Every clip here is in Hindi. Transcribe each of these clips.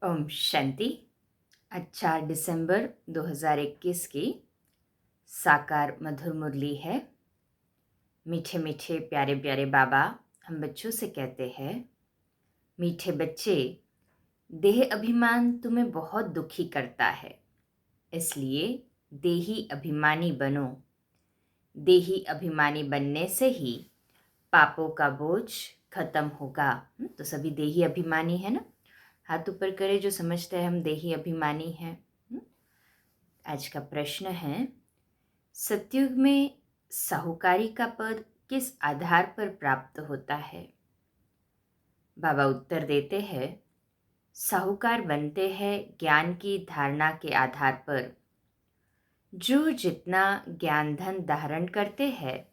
ओम शांति। अच्छा, दिसंबर 2021 की साकार मधुर मुरली है। मीठे मीठे प्यारे प्यारे बाबा हम बच्चों से कहते हैं, मीठे बच्चे, देह अभिमान तुम्हें बहुत दुखी करता है, इसलिए देही अभिमानी बनो। देही अभिमानी बनने से ही पापों का बोझ खत्म होगा। तो सभी देही अभिमानी है ना? हाथ ऊपर करे जो समझते हैं हम देही अभिमानी हैं। आज का प्रश्न है, सतयुग में साहूकारी का पद किस आधार पर प्राप्त होता है? बाबा उत्तर देते हैं, साहूकार बनते हैं ज्ञान की धारणा के आधार पर। जो जितना ज्ञान धन धारण करते हैं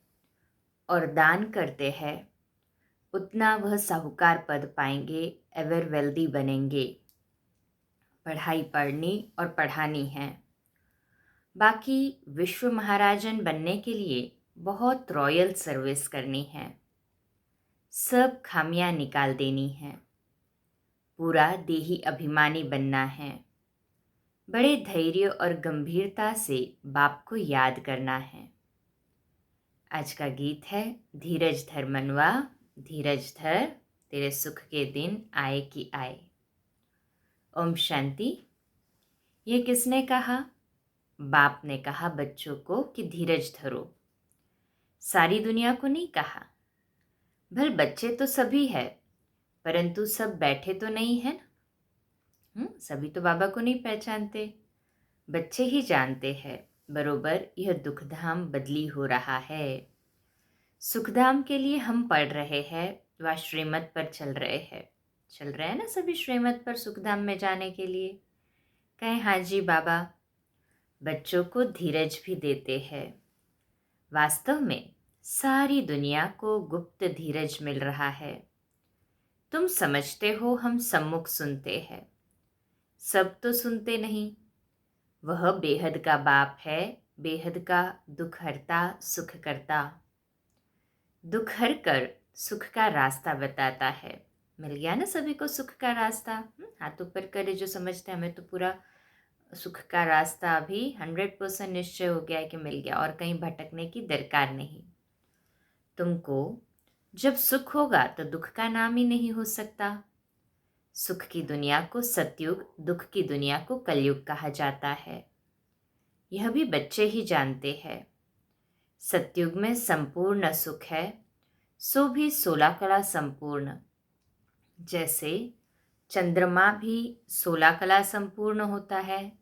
और दान करते हैं, उतना वह साहूकार पद पाएंगे, एवर वेल्दी बनेंगे। पढ़ाई पढ़नी और पढ़ानी है। बाकी विश्व महाराजन बनने के लिए बहुत रॉयल सर्विस करनी है। सब खामियां निकाल देनी है। पूरा देही अभिमानी बनना है। बड़े धैर्य और गंभीरता से बाप को याद करना है। आज का गीत है, धीरज धर मनवा, धीरज धर, तेरे सुख के दिन आए कि आए। ओम शांति। ये किसने कहा? बाप ने कहा बच्चों को कि धीरज धरो। सारी दुनिया को नहीं कहा। भल बच्चे तो सभी है, परंतु सब बैठे तो नहीं है ना। सभी तो बाबा को नहीं पहचानते। बच्चे ही जानते हैं बरोबर यह दुखधाम बदली हो रहा है। सुखधाम के लिए हम पढ़ रहे हैं व श्रीमत पर चल रहे हैं ना सभी श्रीमत पर सुखधाम में जाने के लिए। कहें हाँ जी बाबा। बच्चों को धीरज भी देते हैं। वास्तव में सारी दुनिया को गुप्त धीरज मिल रहा है। तुम समझते हो हम सम्मुख सुनते हैं, सब तो सुनते नहीं। वह बेहद का बाप है, बेहद का दुख हरता सुख करता। दुख हर कर सुख का रास्ता बताता है। मिल गया ना सभी को सुख का रास्ता? हाथ ऊपर करे जो समझते हैं, हमें तो पूरा सुख का रास्ता अभी 100% निश्चय हो गया है कि मिल गया और कहीं भटकने की दरकार नहीं। तुमको जब सुख होगा तो दुख का नाम ही नहीं हो सकता। सुख की दुनिया को सतयुग, दुख की दुनिया को कलयुग कहा जाता है। यह भी बच्चे ही जानते हैं। सतयुग में संपूर्ण सुख है, सो भी 16 कला संपूर्ण। जैसे चंद्रमा भी 16 कला संपूर्ण होता है,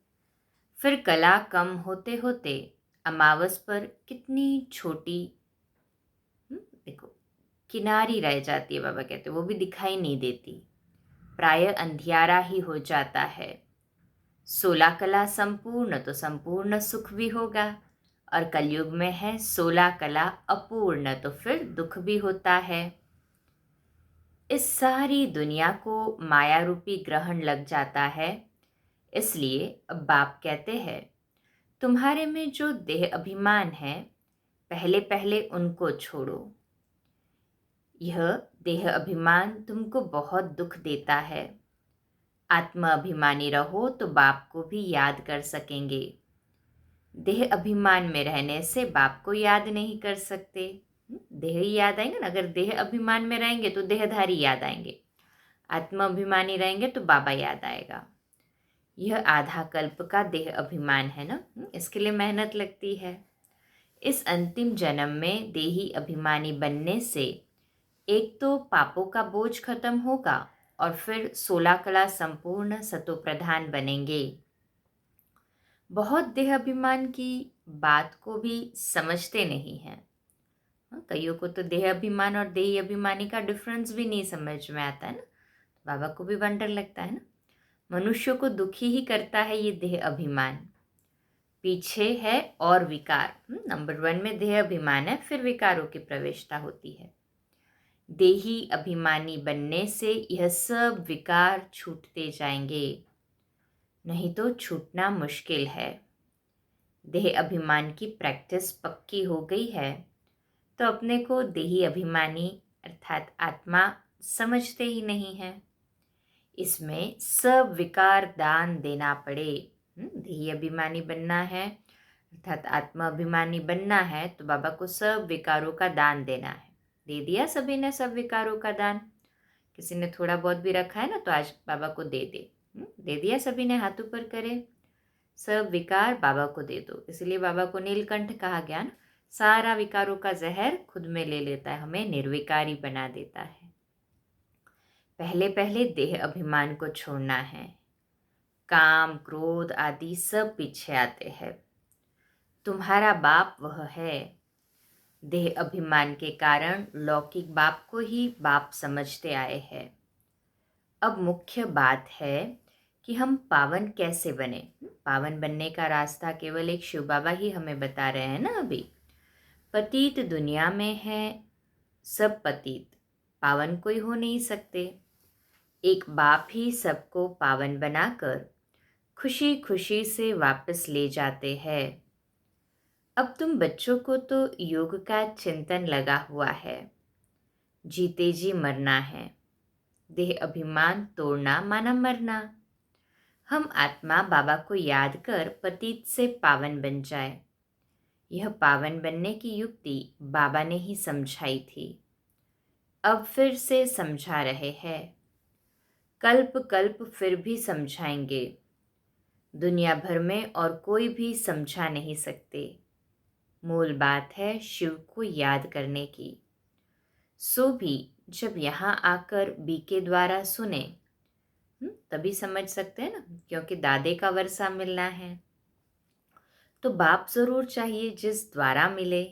फिर कला कम होते होते अमावस पर कितनी छोटी देखो किनारी रह जाती है। बाबा कहते वो भी दिखाई नहीं देती, प्राय अंधियारा ही हो जाता है। 16 कला संपूर्ण तो संपूर्ण सुख भी होगा, और कलयुग में है 16 कला अपूर्ण, तो फिर दुख भी होता है। इस सारी दुनिया को माया रूपी ग्रहण लग जाता है। इसलिए अब बाप कहते हैं, तुम्हारे में जो देह अभिमान है, पहले पहले उनको छोड़ो। यह देह अभिमान तुमको बहुत दुख देता है। आत्म अभिमानी रहो तो बाप को भी याद कर सकेंगे। देह अभिमान में रहने से बाप को याद नहीं कर सकते। देह ही याद आएंगे ना। अगर देह अभिमान में रहेंगे तो देहधारी याद आएंगे, आत्म अभिमानी रहेंगे तो बाबा याद आएगा। यह आधा कल्प का देह अभिमान है ना, इसके लिए मेहनत लगती है। इस अंतिम जन्म में देही अभिमानी बनने से एक तो पापों का बोझ खत्म होगा और फिर 16 कला संपूर्ण सतो प्रधान बनेंगे। बहुत देह अभिमान की बात को भी समझते नहीं हैं। कईयों को तो देह अभिमान और देही अभिमानी का डिफरेंस भी नहीं समझ में आता है ना। बाबा को भी वंडर लगता है ना। मनुष्य को दुखी ही करता है ये देह अभिमान। पीछे है और विकार। नंबर 1 में देह अभिमान है, फिर विकारों की प्रवेशता होती है। देही अभिमानी बनने से यह सब विकार छूटते जाएंगे, नहीं तो छूटना मुश्किल है। देह अभिमान की प्रैक्टिस पक्की हो गई है तो अपने को देही अभिमानी अर्थात आत्मा समझते ही नहीं है। इसमें सब विकार दान देना पड़े। देही अभिमानी बनना है अर्थात आत्मा अभिमानी बनना है तो बाबा को सब विकारों का दान देना है। दे दिया सभी ने सब विकारों का दान। किसी ने थोड़ा बहुत भी रखा है ना तो आज बाबा को दे दे। दे दिया सभी ने, हाथ ऊपर करे, सब विकार बाबा को दे दो। इसलिए बाबा को नीलकंठ कहा गया ना, सारा विकारों का जहर खुद में ले लेता है, हमें निर्विकारी बना देता है। पहले पहले देह अभिमान को छोड़ना है। काम क्रोध आदि सब पीछे आते हैं। तुम्हारा बाप वह है। देह अभिमान के कारण लौकिक बाप को ही बाप समझते आए हैं। अब मुख्य बात है कि हम पावन कैसे बने। पावन बनने का रास्ता केवल एक शिव बाबा ही हमें बता रहे हैं ना। अभी पतित दुनिया में है सब पतित, पावन कोई हो नहीं सकते। एक बाप ही सबको पावन बनाकर खुशी खुशी से वापस ले जाते हैं। अब तुम बच्चों को तो योग का चिंतन लगा हुआ है। जीते जी मरना है। देह अभिमान तोड़ना माना मरना। हम आत्मा बाबा को याद कर पतित से पावन बन जाए। यह पावन बनने की युक्ति बाबा ने ही समझाई थी। अब फिर से समझा रहे हैं। कल्प कल्प फिर भी समझाएंगे। दुनिया भर में और कोई भी समझा नहीं सकते। मूल बात है शिव को याद करने की। सो भी जब यहाँ आकर बीके द्वारा सुने तभी समझ सकते हैं ना, क्योंकि दादे का वर्षा मिलना है तो बाप ज़रूर चाहिए जिस द्वारा मिले।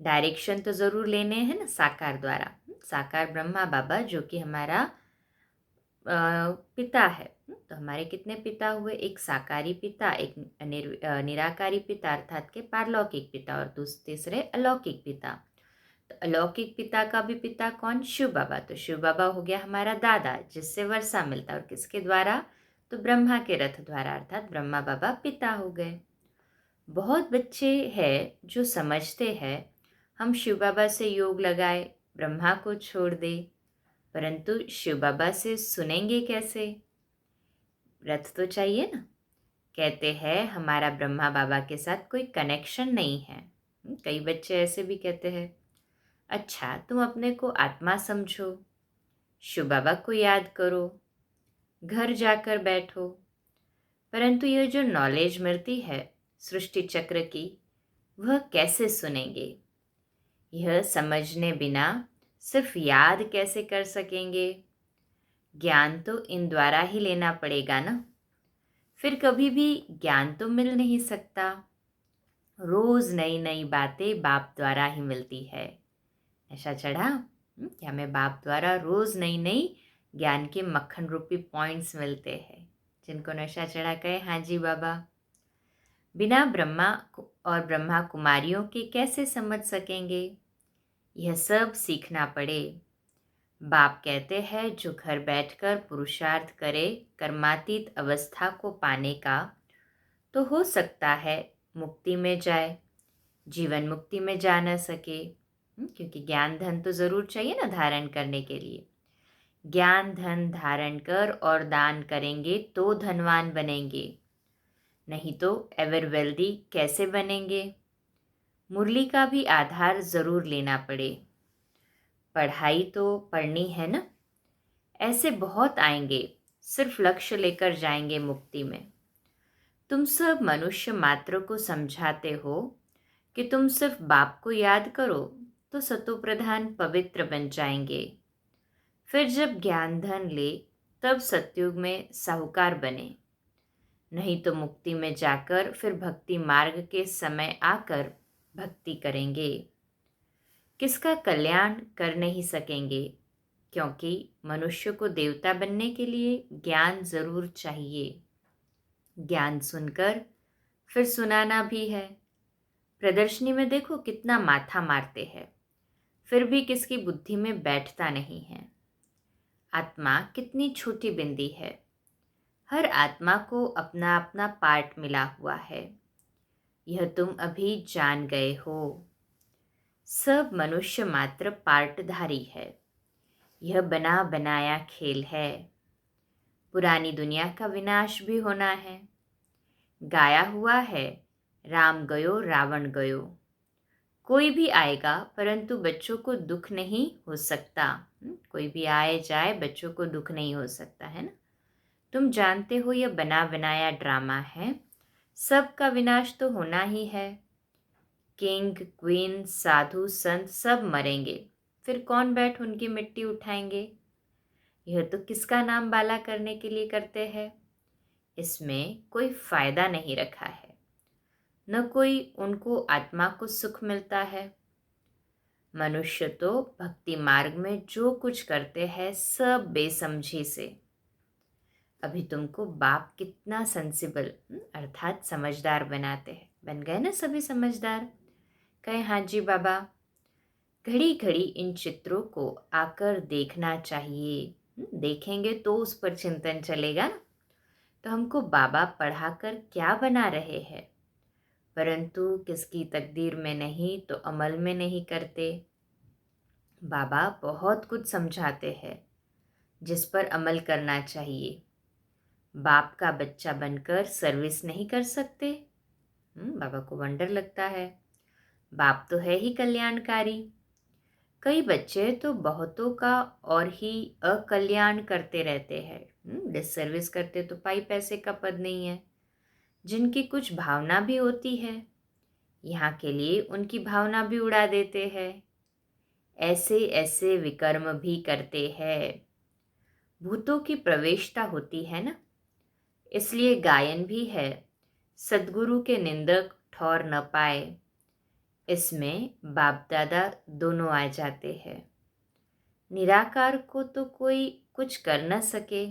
डायरेक्शन तो ज़रूर लेने हैं ना साकार द्वारा। साकार ब्रह्मा बाबा जो कि हमारा पिता है। तो हमारे कितने पिता हुए, एक साकारी पिता, एक निराकारी पिता अर्थात के पारलौकिक पिता और तीसरे अलौकिक पिता। तो अलौकिक पिता का भी पिता कौन, शिव बाबा। तो शिव बाबा हो गया हमारा दादा जिससे वर्षा मिलता और किसके द्वारा, तो ब्रह्मा के रथ द्वारा अर्थात ब्रह्मा बाबा पिता हो गए। बहुत बच्चे हैं जो समझते हैं हम शिव बाबा से योग लगाए ब्रह्मा को छोड़ दे, परंतु शिव बाबा से सुनेंगे कैसे, रथ तो चाहिए ना। कहते हैं हमारा ब्रह्मा बाबा के साथ कोई कनेक्शन नहीं है। कई बच्चे ऐसे भी कहते हैं। अच्छा तुम अपने को आत्मा समझो, शिव बाबा को याद करो, घर जाकर बैठो, परंतु यह जो नॉलेज मिलती है सृष्टि चक्र की वह कैसे सुनेंगे। यह समझने बिना सिर्फ याद कैसे कर सकेंगे। ज्ञान तो इन द्वारा ही लेना पड़ेगा ना, फिर कभी भी ज्ञान तो मिल नहीं सकता। रोज नई नई बातें बाप द्वारा ही मिलती है। नशा चढ़ा क्या, मैं बाप द्वारा रोज नई नई ज्ञान के मक्खन रूपी पॉइंट्स मिलते हैं। जिनको नशा चढ़ा कहे हाँ जी बाबा। बिना ब्रह्मा और ब्रह्मा कुमारियों के कैसे समझ सकेंगे। यह सब सीखना पड़े। बाप कहते हैं जो घर बैठकर पुरुषार्थ करे कर्मातीत अवस्था को पाने का, तो हो सकता है मुक्ति में जाए, जीवन मुक्ति में जा न सके। क्योंकि ज्ञान धन तो ज़रूर चाहिए ना धारण करने के लिए। ज्ञान धन धारण कर और दान करेंगे तो धनवान बनेंगे, नहीं तो एवर वेल्दी कैसे बनेंगे। मुरली का भी आधार ज़रूर लेना पड़े। पढ़ाई तो पढ़नी है ना। ऐसे बहुत आएंगे सिर्फ लक्ष्य लेकर जाएंगे मुक्ति में। तुम सब मनुष्य मात्र को समझाते हो कि तुम सिर्फ बाप को याद करो तो सतोप्रधान पवित्र बन जाएंगे। फिर जब ज्ञान धन ले तब सतयुग में साहूकार बने, नहीं तो मुक्ति में जाकर फिर भक्ति मार्ग के समय आकर भक्ति करेंगे। किसका कल्याण कर नहीं सकेंगे, क्योंकि मनुष्य को देवता बनने के लिए ज्ञान ज़रूर चाहिए। ज्ञान सुनकर फिर सुनाना भी है। प्रदर्शनी में देखो कितना माथा मारते हैं, फिर भी किसकी बुद्धि में बैठता नहीं है। आत्मा कितनी छोटी बिंदी है। हर आत्मा को अपना अपना पार्ट मिला हुआ है। यह तुम अभी जान गए हो। सब मनुष्य मात्र पार्टधारी है। यह बना बनाया खेल है। पुरानी दुनिया का विनाश भी होना है। गाया हुआ है, राम गयो रावण गयो। कोई भी आएगा परंतु बच्चों को दुख नहीं हो सकता। कोई भी आए जाए, बच्चों को दुख नहीं हो सकता, है ना। तुम जानते हो यह बना बनाया ड्रामा है। सबका विनाश तो होना ही है। किंग, क्वीन, साधु, संत सब मरेंगे, फिर कौन बैठ उनकी मिट्टी उठाएंगे। यह तो किसका नाम बाला करने के लिए करते हैं। इसमें कोई फायदा नहीं रखा है, न कोई उनको आत्मा को सुख मिलता है। मनुष्य तो भक्ति मार्ग में जो कुछ करते हैं सब बेसमझी से। अभी तुमको बाप कितना सेंसिबल अर्थात समझदार बनाते हैं। बन गए ना सभी समझदार। कहे हाँ जी बाबा, घड़ी घड़ी इन चित्रों को आकर देखना चाहिए। देखेंगे तो उस पर चिंतन चलेगा ना। तो हमको बाबा पढ़ाकर क्या बना रहे हैं, परंतु किसकी तकदीर में नहीं तो अमल में नहीं करते। बाबा बहुत कुछ समझाते हैं जिस पर अमल करना चाहिए। बाप का बच्चा बनकर सर्विस नहीं कर सकते। बाबा को वंडर लगता है। बाप तो है ही कल्याणकारी। कई बच्चे तो बहुतों का और ही अकल्याण करते रहते हैं। डिससर्विस करते तो पाई पैसे का पद नहीं है। जिनकी कुछ भावना भी होती है, यहाँ के लिए उनकी भावना भी उड़ा देते हैं। ऐसे ऐसे विकर्म भी करते हैं। भूतों की प्रवेशता होती है ना, इसलिए गायन भी है, सद्गुरु के निंदक ठौर न पाए। इसमें बाप दादा दोनों आ जाते हैं। निराकार को तो कोई कुछ कर न सके,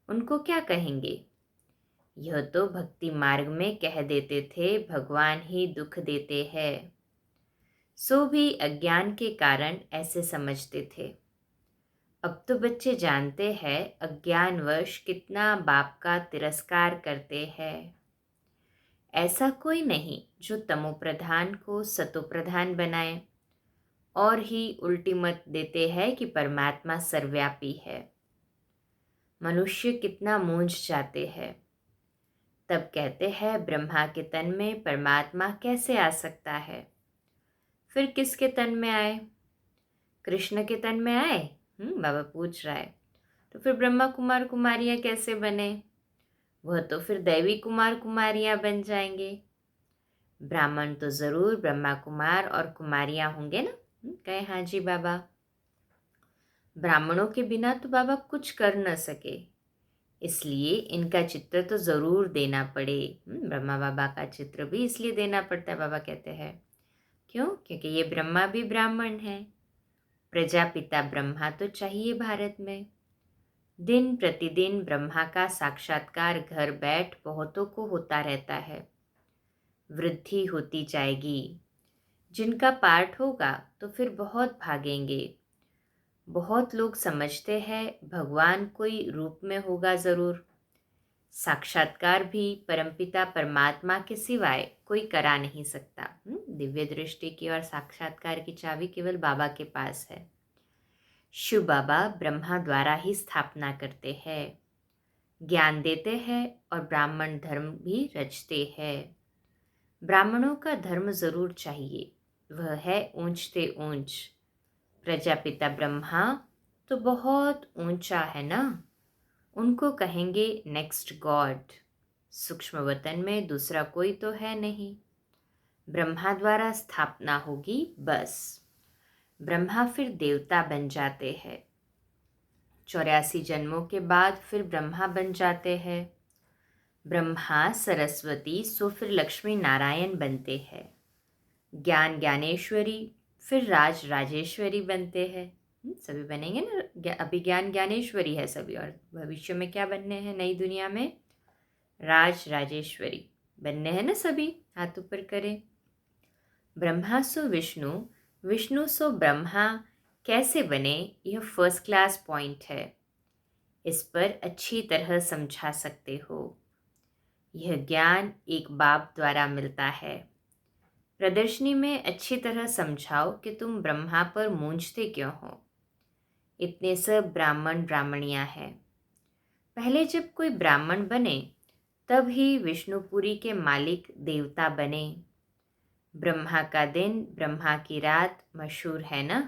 उनको क्या कहेंगे। यह तो भक्ति मार्ग में कह देते थे भगवान ही दुख देते हैं। सो भी अज्ञान के कारण ऐसे समझते थे। अब तो बच्चे जानते हैं अज्ञानवश कितना बाप का तिरस्कार करते हैं। ऐसा कोई नहीं जो तमो प्रधान को सतो प्रधान बनाए और ही उल्टी मत देते हैं कि परमात्मा सर्वव्यापी है। मनुष्य कितना मूंझ जाते हैं। तब कहते हैं ब्रह्मा के तन में परमात्मा कैसे आ सकता है। फिर किसके तन में आए? कृष्ण के तन में आए? बाबा पूछ रहा है। तो फिर ब्रह्मा कुमार कुमारियाँ कैसे बने? वह तो फिर दैवी कुमार कुमारियाँ बन जाएंगे। ब्राह्मण तो जरूर ब्रह्मा कुमार और कुमारियाँ होंगे ना। कहे हाँ जी बाबा। ब्राह्मणों के बिना तो बाबा कुछ कर न सके, इसलिए इनका चित्र तो जरूर देना पड़े। ब्रह्मा बाबा का चित्र भी इसलिए देना पड़ता है, बाबा कहते हैं। क्यों? क्योंकि ये ब्रह्मा भी ब्राह्मण है। प्रजापिता ब्रह्मा तो चाहिए भारत में। दिन प्रतिदिन ब्रह्मा का साक्षात्कार घर बैठ बहुतों को होता रहता है। वृद्धि होती जाएगी। जिनका पाठ होगा तो फिर बहुत भागेंगे। बहुत लोग समझते हैं भगवान कोई रूप में होगा ज़रूर। साक्षात्कार भी परमपिता परमात्मा के सिवाय कोई करा नहीं सकता। दिव्य दृष्टि की और साक्षात्कार की चाबी केवल बाबा के पास है। शिव बाबा ब्रह्मा द्वारा ही स्थापना करते हैं, ज्ञान देते हैं और ब्राह्मण धर्म भी रचते हैं। ब्राह्मणों का धर्म जरूर चाहिए, वह है ऊंचते ऊंच। प्रजापिता ब्रह्मा तो बहुत ऊंचा है ना, उनको कहेंगे नेक्स्ट गॉड। सूक्ष्म वतन में दूसरा कोई तो है नहीं। ब्रह्मा द्वारा स्थापना होगी बस। ब्रह्मा फिर देवता बन जाते हैं। 84 जन्मों के बाद फिर ब्रह्मा बन जाते हैं। ब्रह्मा सरस्वती सो फिर लक्ष्मी नारायण बनते हैं। ज्ञान ज्ञानेश्वरी फिर राज राजेश्वरी बनते हैं। सभी बनेंगे ना। अभी ज्ञान ज्ञानेश्वरी है सभी, और भविष्य में क्या बनने हैं नई दुनिया में? राज राजेश्वरी बनने हैं ना सभी। हाथ ऊपर करें। ब्रह्मा सो विष्णु, विष्णु सो ब्रह्मा कैसे बने, यह फर्स्ट क्लास पॉइंट है। इस पर अच्छी तरह समझा सकते हो। यह ज्ञान एक बाप द्वारा मिलता है। प्रदर्शनी में अच्छी तरह समझाओ कि तुम ब्रह्मा पर मूंझते क्यों हो। इतने सब ब्राह्मण ब्राह्मणियाँ हैं। पहले जब कोई ब्राह्मण बने तब ही विष्णुपुरी के मालिक देवता बने। ब्रह्मा का दिन ब्रह्मा की रात मशहूर है ना।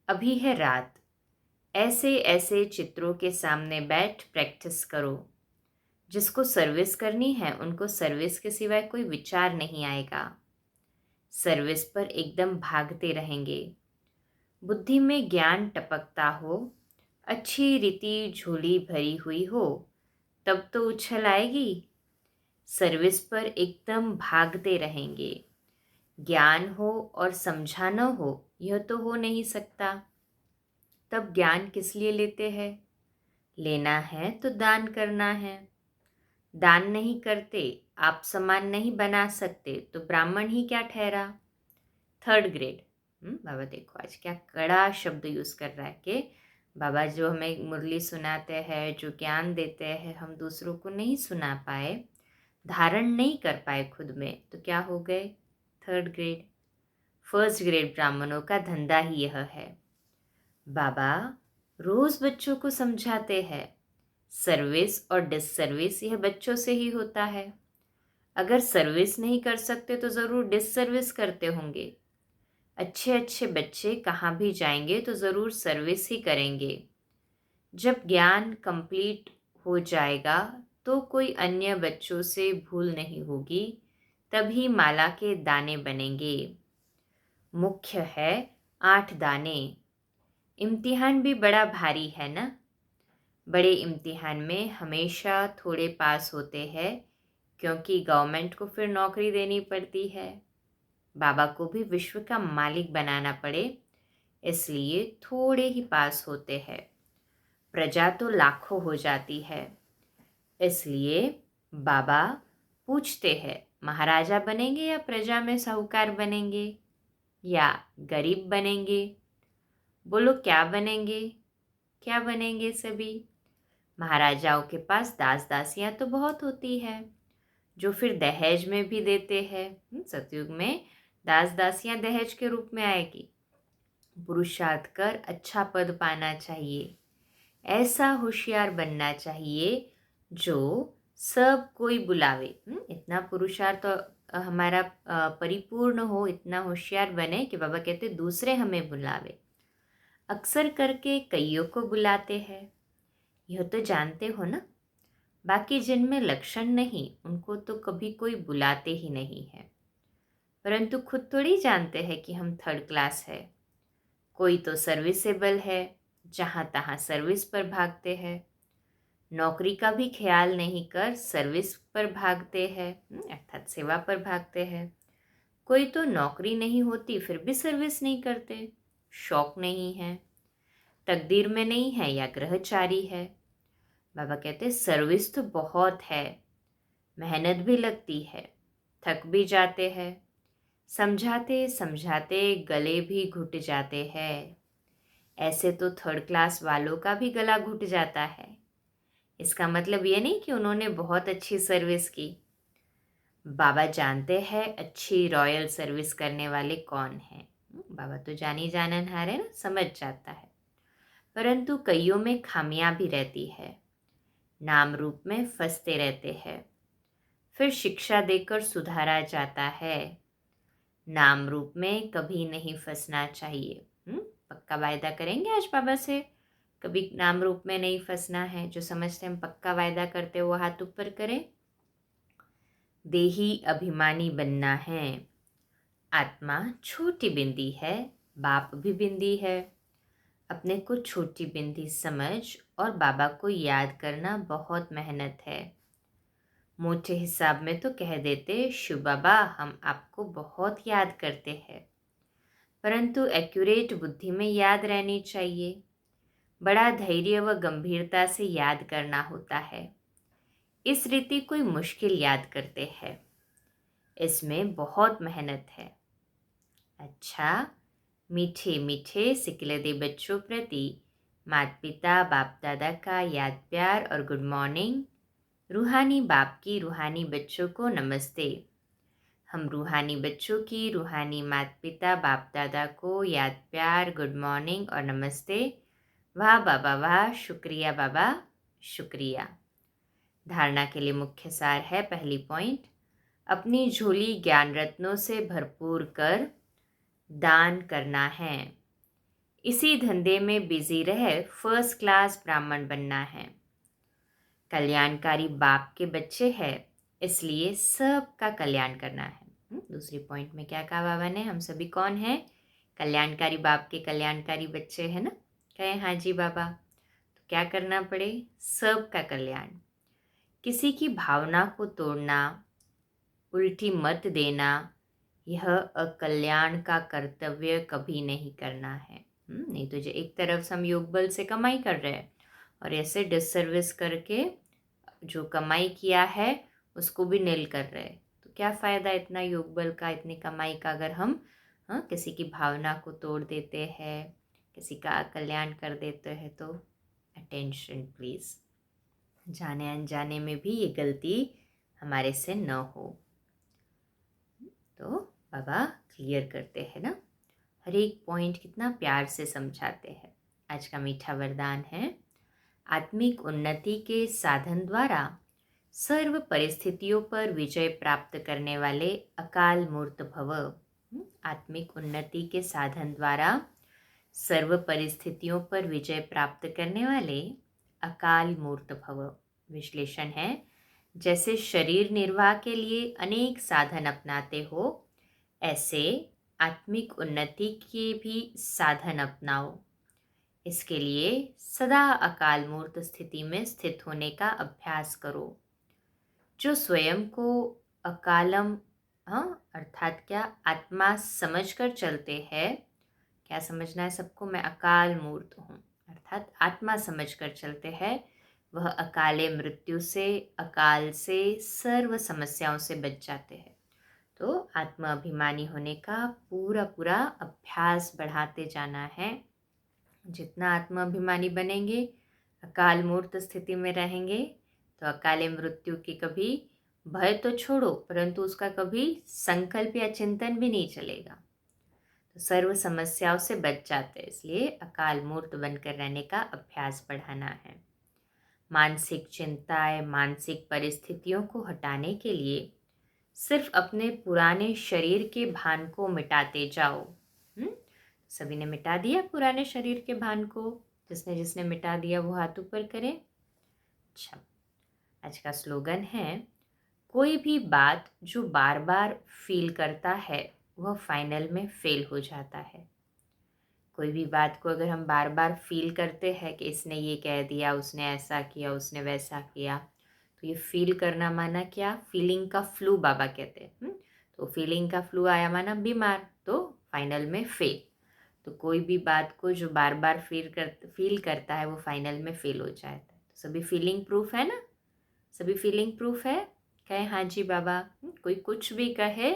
अभी है रात। ऐसे ऐसे चित्रों के सामने बैठ प्रैक्टिस करो। जिसको सर्विस करनी है उनको सर्विस के सिवाय कोई विचार नहीं आएगा। सर्विस पर एकदम भागते रहेंगे। बुद्धि में ज्ञान टपकता हो, अच्छी रीति झोली भरी हुई हो, तब तो उछल आएगी। सर्विस पर एकदम भागते रहेंगे। ज्ञान हो और समझा न हो, यह तो हो नहीं सकता। तब ज्ञान किस लिए लेते हैं? लेना है तो दान करना है। दान नहीं करते, आप समान नहीं बना सकते, तो ब्राह्मण ही क्या ठहरा? 3rd grade. बाबा देखो आज क्या कड़ा शब्द यूज़ कर रहा है कि बाबा जो हमें मुरली सुनाते हैं, जो ज्ञान देते हैं, हम दूसरों को नहीं सुना पाए, धारण नहीं कर पाए खुद में, तो क्या हो गए? 3rd grade. 1st ग्रेड ब्राह्मणों का धंधा ही यह है। बाबा रोज बच्चों को समझाते हैं, सर्विस और डिससर्विस यह बच्चों से ही होता है। अगर सर्विस नहीं कर सकते तो ज़रूर डिससर्विस करते होंगे। अच्छे अच्छे बच्चे कहाँ भी जाएंगे तो ज़रूर सर्विस ही करेंगे। जब ज्ञान कंप्लीट हो जाएगा तो कोई अन्य बच्चों से भूल नहीं होगी, तभी माला के दाने बनेंगे। मुख्य है 8 दाने। इम्तिहान भी बड़ा भारी है ना। बड़े इम्तिहान में हमेशा थोड़े पास होते हैं, क्योंकि गवर्नमेंट को फिर नौकरी देनी पड़ती है। बाबा को भी विश्व का मालिक बनाना पड़े, इसलिए थोड़े ही पास होते हैं। प्रजा तो लाखों हो जाती है, इसलिए बाबा पूछते हैं, महाराजा बनेंगे या प्रजा में साहूकार बनेंगे या गरीब बनेंगे? बोलो क्या बनेंगे? क्या बनेंगे सभी? महाराजाओं के पास दास दासियां तो बहुत होती है, जो फिर दहेज में भी देते हैं। सतयुग में दास दासियां दहेज के रूप में आएगी। पुरुषार्थ कर अच्छा पद पाना चाहिए। ऐसा होशियार बनना चाहिए जो सब कोई बुलावे। इतना पुरुषार्थ तो हमारा परिपूर्ण हो, इतना होशियार बने कि बाबा कहते दूसरे हमें बुलावे। अक्सर करके कईयों को बुलाते हैं, यह तो जानते हो ना। बाकी जिनमें लक्षण नहीं उनको तो कभी कोई बुलाते ही नहीं है। परंतु खुद थोड़ी जानते हैं कि हम 3rd क्लास है। कोई तो सर्विसेबल है, जहाँ तहाँ सर्विस पर भागते हैं। नौकरी का भी ख्याल नहीं कर सर्विस पर भागते हैं, अर्थात सेवा पर भागते हैं। कोई तो नौकरी नहीं होती फिर भी सर्विस नहीं करते, शौक नहीं है, तकदीर में नहीं है या ग्रहचारी है। बाबा कहते सर्विस तो बहुत है, मेहनत भी लगती है, थक भी जाते हैं, समझाते समझाते गले भी घुट जाते हैं। ऐसे तो 3rd क्लास वालों का भी गला घुट जाता है। इसका मतलब ये नहीं कि उन्होंने बहुत अच्छी सर्विस की। बाबा जानते हैं अच्छी रॉयल सर्विस करने वाले कौन हैं। बाबा तो जानी जाननहार है ना, समझ जाता है। परंतु कईयों में खामियां भी रहती है, नाम रूप में फंसते रहते हैं। फिर शिक्षा देकर सुधारा जाता है। नाम रूप में कभी नहीं फंसना चाहिए। पक्का वायदा करेंगे आज बाबा से, कभी नाम रूप में नहीं फंसना है। जो समझते हम पक्का वायदा करते वो हाथ ऊपर करें। देही अभिमानी बनना है। आत्मा छोटी बिंदी है, बाप भी बिंदी है। अपने को छोटी बिंदी समझ और बाबा को याद करना बहुत मेहनत है। मोटे हिसाब में तो कह देते शिव बाबा हम आपको बहुत याद करते हैं, परंतु एक्यूरेट बुद्धि में याद रहनी चाहिए। बड़ा धैर्य व गंभीरता से याद करना होता है। इस रीति कोई मुश्किल याद करते हैं, इसमें बहुत मेहनत है। अच्छा, मीठे मीठे सिकलदे बच्चों प्रति माता पिता बाप दादा का याद प्यार और गुड मॉर्निंग। रूहानी बाप की रूहानी बच्चों को नमस्ते। हम रूहानी बच्चों की रूहानी माता पिता बाप दादा को याद प्यार गुड मॉर्निंग और नमस्ते। वाह बाबा वाह, शुक्रिया बाबा, शुक्रिया। धारणा के लिए मुख्य सार है, पहली पॉइंट, अपनी झोली ज्ञान रत्नों से भरपूर कर दान करना है। इसी धंधे में बिजी रह फर्स्ट क्लास ब्राह्मण बनना है। कल्याणकारी बाप के बच्चे हैं, इसलिए सबका कल्याण करना है। दूसरी पॉइंट में क्या कहा बाबा ने, हम सभी कौन हैं? कल्याणकारी बाप के कल्याणकारी बच्चे हैं ना। कहे हाँ जी बाबा। तो क्या करना पड़े? सबका कल्याण। किसी की भावना को तोड़ना, उल्टी मत देना, यह अकल्याण का कर्तव्य कभी नहीं करना है। नहीं तो जो एक तरफ से हम योग बल से कमाई कर रहे हैं और ऐसे डिससर्विस करके जो कमाई किया है उसको भी नील कर रहे हैं, तो क्या फ़ायदा इतना योग बल का, इतनी कमाई का, अगर हम किसी की भावना को तोड़ देते हैं, किसी का कल्याण कर देते हैं। तो अटेंशन प्लीज़, जाने अनजाने में भी ये गलती हमारे से न हो। तो बाबा क्लियर करते हैं ना, हर एक पॉइंट कितना प्यार से समझाते हैं। आज का मीठा वरदान है, आत्मिक उन्नति के साधन द्वारा सर्व परिस्थितियों पर विजय प्राप्त करने वाले अकाल मूर्त भव। आत्मिक उन्नति के साधन द्वारा सर्व परिस्थितियों पर विजय प्राप्त करने वाले अकाल मूर्त भव। विश्लेषण है, जैसे शरीर निर्वाह के लिए अनेक साधन अपनाते हो, ऐसे आत्मिक उन्नति के भी साधन अपनाओ। इसके लिए सदा अकाल मूर्त स्थिति में स्थित होने का अभ्यास करो। जो स्वयं को अकालम अर्थात क्या, आत्मा समझकर चलते हैं। क्या समझना है सबको? मैं अकाल मूर्त हूँ अर्थात आत्मा समझकर चलते हैं, वह अकाले मृत्यु से, अकाल से, सर्व समस्याओं से बच जाते हैं। तो आत्मा अभिमानी होने का पूरा पूरा अभ्यास बढ़ाते जाना है। जितना आत्मा अभिमानी बनेंगे, अकाल मूर्त स्थिति में रहेंगे, तो अकाले मृत्यु की कभी भय तो छोड़ो, परंतु उसका कभी संकल्प या चिंतन भी नहीं चलेगा। तो सर्व समस्याओं से बच जाते हैं, इसलिए अकाल मूर्त बनकर रहने का अभ्यास बढ़ाना है। मानसिक चिंताएं, मानसिक परिस्थितियों को हटाने के लिए सिर्फ अपने पुराने शरीर के भान को मिटाते जाओ। सभी ने मिटा दिया पुराने शरीर के भान को? जिसने जिसने मिटा दिया वो हाथ ऊपर करे। अच्छा, आज का स्लोगन है, कोई भी बात जो बार बार फील करता है वह फाइनल में फेल हो जाता है। कोई भी बात को अगर हम बार बार फील करते हैं कि इसने ये कह दिया, उसने ऐसा किया, उसने वैसा किया, तो ये फील करना माना क्या? फीलिंग का फ्लू बाबा कहते हैं। तो फीलिंग का फ्लू आया माना बीमार, तो फाइनल में फेल। तो कोई भी बात को जो बार बार फील करता है वो फाइनल में फेल हो जाता है। तो सभी फीलिंग प्रूफ है ना? सभी फीलिंग प्रूफ है? कहे हाँ जी बाबा। कोई कुछ भी कहे,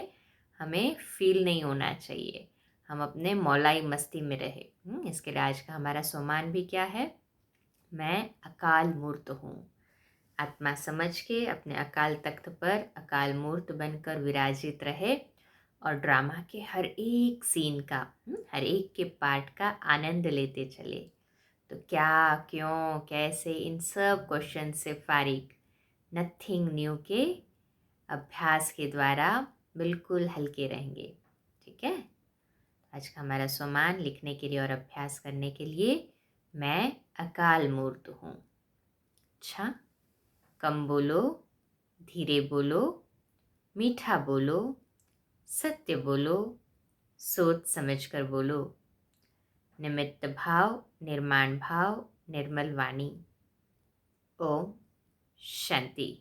हमें फील नहीं होना चाहिए, हम अपने मौलाई मस्ती में रहे। इसके लिए आज का हमारा सोमान भी क्या है? मैं अकाल मूर्त हूँ। आत्मा समझ के अपने अकाल तख्त पर अकाल मूर्त बनकर विराजित रहे और ड्रामा के हर एक सीन का, हर एक के पार्ट का आनंद लेते चले। तो क्या, क्यों, कैसे, इन सब क्वेश्चन से फारिग, नथिंग न्यू के अभ्यास के द्वारा बिल्कुल हल्के रहेंगे। ठीक है? आज का हमारा सोमान लिखने के लिए और अभ्यास करने के लिए, मैं अकाल मूर्त हूँ। अच्छा, कम बोलो, धीरे बोलो, मीठा बोलो, सत्य बोलो, सोच समझ कर बोलो। निमित्त भाव, निर्माण भाव, निर्मल वाणी। ओम शांति।